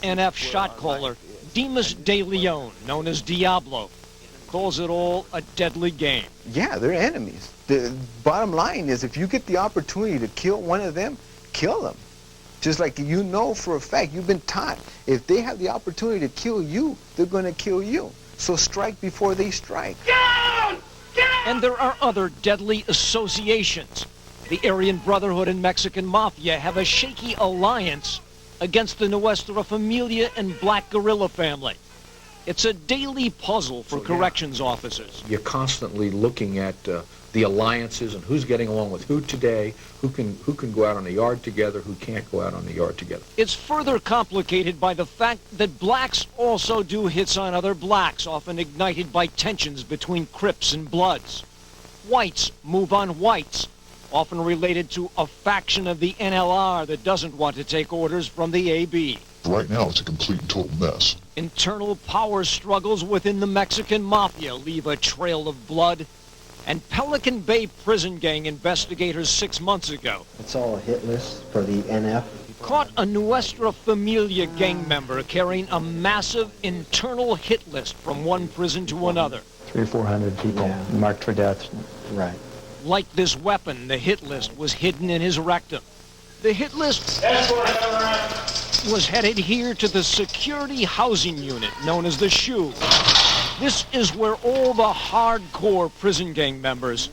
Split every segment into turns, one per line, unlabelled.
NF shot caller Demas De Leon, known as Diablo, calls it all a deadly game.
Yeah, they're enemies. The bottom line is, if you get the opportunity to kill one of them, kill them. Just like you know for a fact, you've been taught, if they have the opportunity to kill you, they're going to kill you. So strike before they strike.
Down! Down! And there are other deadly associations. The Aryan Brotherhood and Mexican Mafia have a shaky alliance against the Nuestra Familia and Black Guerrilla family. It's a daily puzzle for corrections officers.
You're constantly looking at the alliances and who's getting along with who today, who can go out on the yard together, who can't go out on the yard together.
It's further complicated by the fact that blacks also do hits on other blacks, often ignited by tensions between Crips and Bloods. Whites move on whites, often related to a faction of the NLR that doesn't want to take orders from the AB.
Right now, it's a complete and total mess.
Internal power struggles within the Mexican Mafia leave a trail of blood. And Pelican Bay Prison gang investigators 6 months ago.
It's all a hit list for the NF.
Caught a Nuestra Familia gang member carrying a massive internal hit list from one prison to another.
300 or 400 people marked for death.
Right.
Like this weapon, the hit list was hidden in his rectum. The hit list was headed here to the security housing unit known as the SHU. This is where all the hardcore prison gang members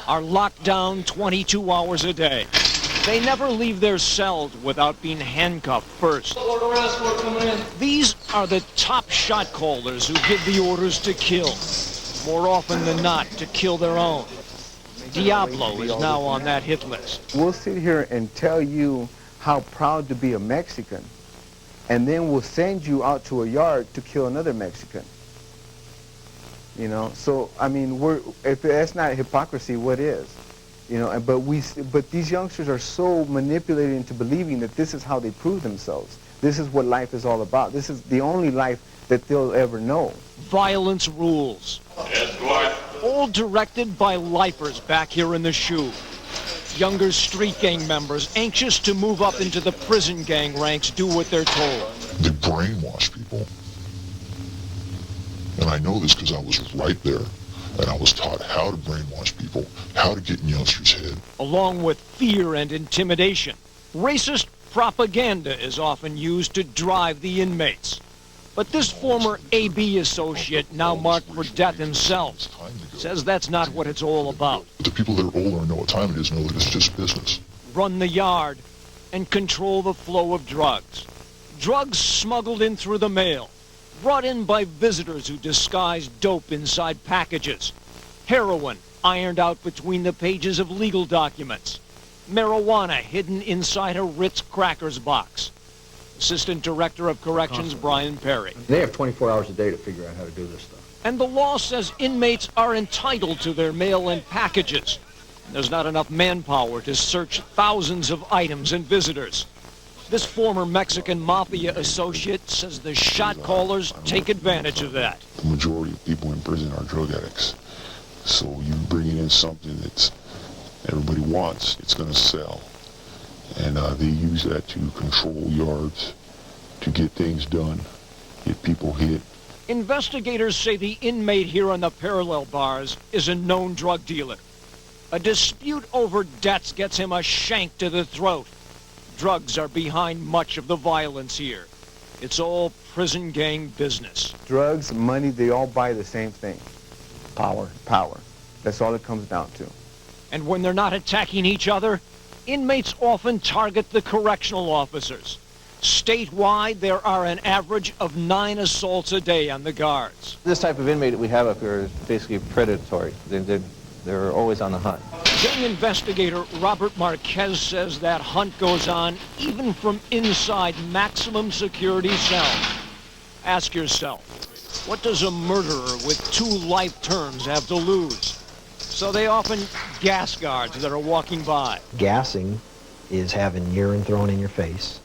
are locked down 22 hours a day. They never leave their cells without being handcuffed first. These are the top shot callers who give the orders to kill. More often than not, to kill their own. Diablo is now on that hit list.
We'll sit here and tell you how proud to be a Mexican, and then we'll send you out to a yard to kill another Mexican. You know, so I mean, if that's not hypocrisy, what is? You know, but these youngsters are so manipulated into believing that this is how they prove themselves. This is what life is all about. This is the only life that they'll ever know.
Violence rules.
Yes, go ahead.
All directed by lifers back here in the SHU. Younger street gang members anxious to move up into the prison gang ranks do what they're told.
They brainwash people. And I know this because I was right there, and I was taught how to brainwash people, how to get in youngsters' head.
Along with fear and intimidation, racist propaganda is often used to drive the inmates. But this former AB associate, now marked for death himself, says that's not what it's all about.
But the people that are older and know what time it is know that it's just business.
Run the yard and control the flow of drugs. Drugs smuggled in through the mail, brought in by visitors who disguise dope inside packages. Heroin ironed out between the pages of legal documents. Marijuana hidden inside a Ritz crackers box. Assistant Director of Corrections, Brian Perry.
They have 24 hours a day to figure out how to do this stuff.
And the law says inmates are entitled to their mail-in packages. There's not enough manpower to search thousands of items and visitors. This former Mexican Mafia associate says the shot callers take advantage of that.
The majority of people in prison are drug addicts. So you bringing in something that everybody wants, it's going to sell. And they use that to control yards, to get things done, get people hit.
Investigators say the inmate here on the parallel bars is a known drug dealer. A dispute over debts gets him a shank to the throat. Drugs are behind much of the violence here. It's all prison gang business.
Drugs, money, they all buy the same thing.
Power.
Power. That's all it comes down to.
And when they're not attacking each other, inmates often target the correctional officers. Statewide, there are an average of 9 assaults a day on the guards.
This type of inmate that we have up here is basically predatory. They're always on the hunt.
Gang investigator Robert Marquez says that hunt goes on even from inside maximum security cells. Ask yourself, what does a murderer with 2 life terms have to lose? So they often gas guards that are walking by.
Gassing is having urine thrown in your face,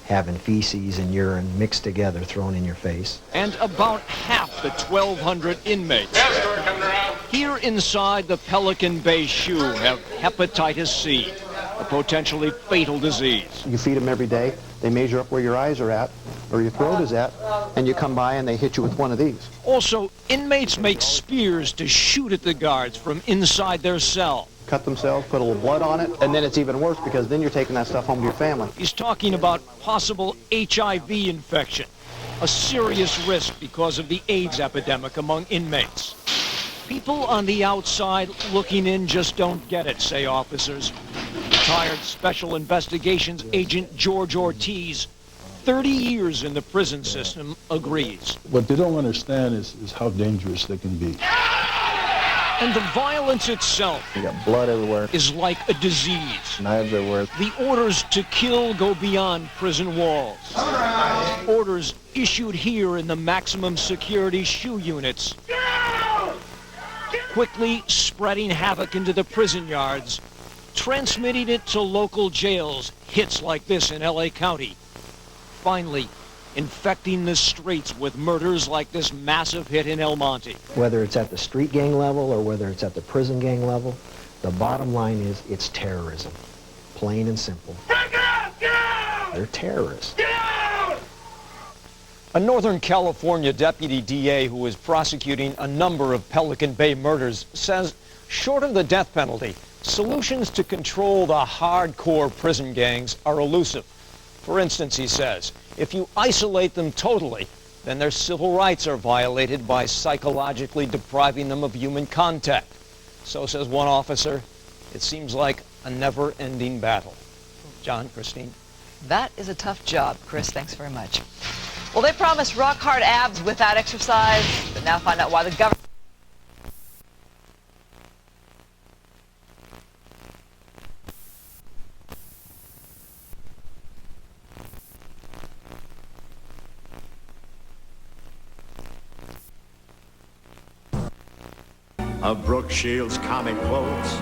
having feces and urine mixed together thrown in your face.
And about half the 1,200 inmates here inside the Pelican Bay SHU have hepatitis C, a potentially fatal disease.
You feed them every day. They measure up where your eyes are at. or your throat is at, and you come by and they hit you with one of these.
Also, inmates make spears to shoot at the guards from inside their cell.
Cut themselves, put a little blood on it, and then it's even worse because then you're taking that stuff home to your family.
He's talking about possible HIV infection, a serious risk because of the AIDS epidemic among inmates. People on the outside looking in just don't get it, say officers. Retired Special Investigations Agent George Ortiz, 30 years in the prison system, agrees.
What they don't understand is how dangerous they can be.
And the violence itself
You got blood everywhere,
is like a disease.
knives everywhere.
The orders to kill go beyond prison walls. Orders issued here in the maximum security SHU units, quickly spreading havoc into the prison yards, transmitting it to local jails, hits like this in LA County. Finally, infecting the streets with murders like this massive hit in El Monte.
Whether it's at the street gang level or whether it's at the prison gang level, the bottom line is it's terrorism. Plain and simple. They're terrorists.
A Northern California deputy DA who is prosecuting a number of Pelican Bay murders says, short of the death penalty, solutions to control the hardcore prison gangs are elusive. For instance, he says, if you isolate them totally, then their civil rights are violated by psychologically depriving them of human contact. So says one officer, it seems like a never-ending battle. John, Christine?
That is a tough job, Chris. Thanks very much. Well, they promised rock-hard abs without exercise, but now find out why the government...
Of Brooke Shields' comic quotes,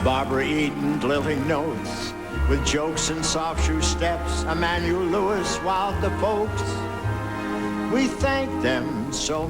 Barbara Eden lilting notes, with jokes and soft shoe steps, Emmanuel Lewis wowed the folks. We thank them so much.